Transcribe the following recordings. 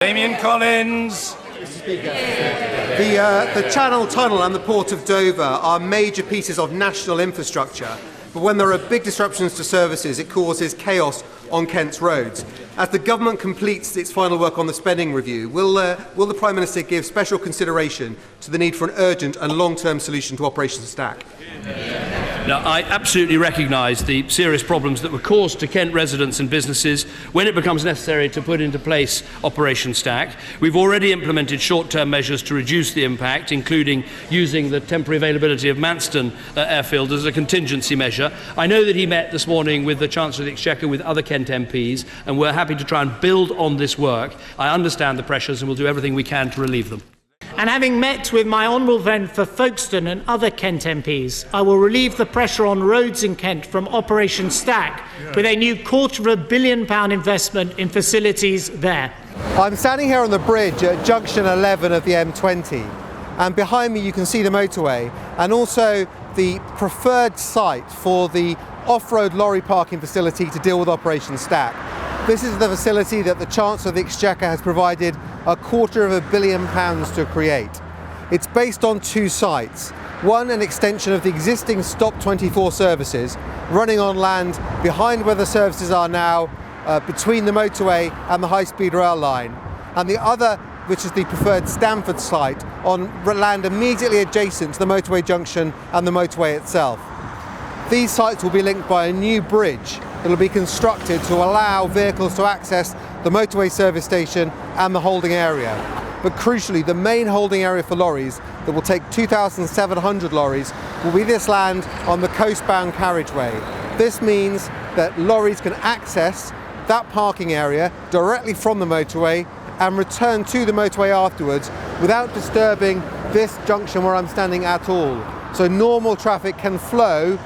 Damian Collins. The Channel Tunnel and the Port of Dover are major pieces of national infrastructure, but when there are big disruptions to services, it causes chaos on Kent's roads. As the government completes its final work on the spending review, will the Prime Minister give special consideration to the need for an urgent and long-term solution to Operation Stack? Now, I absolutely recognise the serious problems that were caused to Kent residents and businesses when it becomes necessary to put into place Operation Stack. We've already implemented short-term measures to reduce the impact, including using the temporary availability of Manston airfield as a contingency measure. I know that he met this morning with the Chancellor of the Exchequer with other Kent MPs, and we're happy to try and build on this work. I understand the pressures and we'll do everything we can to relieve them. And having met with my honourable friend for Folkestone and other Kent MPs, I will relieve the pressure on roads in Kent from Operation Stack with a new £250 million investment in facilities there. I'm standing here on the bridge at junction 11 of the M20, and behind me you can see the motorway and also the preferred site for the off-road lorry parking facility to deal with Operation Stack. This is the facility that the Chancellor of the Exchequer has provided £250 million to create. It's based on two sites. One, an extension of the existing Stop 24 services running on land behind where the services are now, between the motorway and the high-speed rail line. And the other, which is the preferred Stamford site, on land immediately adjacent to the motorway junction and the motorway itself. These sites will be linked by a new bridge that will be constructed to allow vehicles to access the motorway service station and the holding area. But crucially, the main holding area for lorries that will take 2,700 lorries will be this land on the coastbound carriageway. This means that lorries can access that parking area directly from the motorway and return to the motorway afterwards without disturbing this junction where I'm standing at all. So normal traffic can flow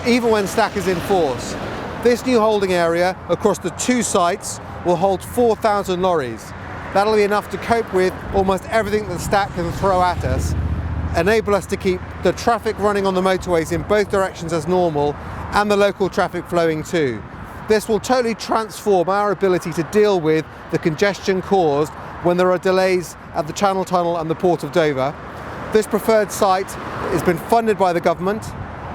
even when Stack is in force. This new holding area across the two sites will hold 4,000 lorries. That'll be enough to cope with almost everything that Stack can throw at us, enable us to keep the traffic running on the motorways in both directions as normal and the local traffic flowing too. This will totally transform our ability to deal with the congestion caused when there are delays at the Channel Tunnel and the Port of Dover. This preferred site has been funded by the government.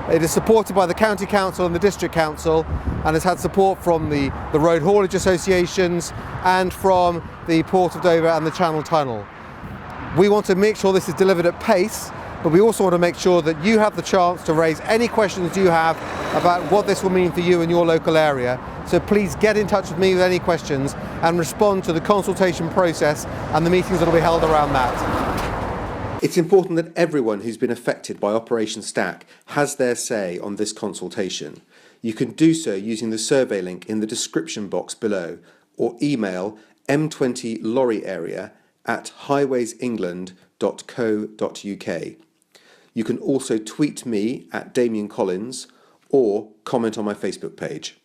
It is supported by the County Council and the District Council and has had support from the road haulage associations and from the Port of Dover and the Channel Tunnel. We want to make sure this is delivered at pace, but we also want to make sure that you have the chance to raise any questions you have about what this will mean for you in your local area. So please get in touch with me with any questions and respond to the consultation process and the meetings that will be held around that. It's important that everyone who's been affected by Operation Stack has their say on this consultation. You can do so using the survey link in the description box below or email m20lorryarea@highwaysengland.co.uk. You can also tweet me at Damian Collins or comment on my Facebook page.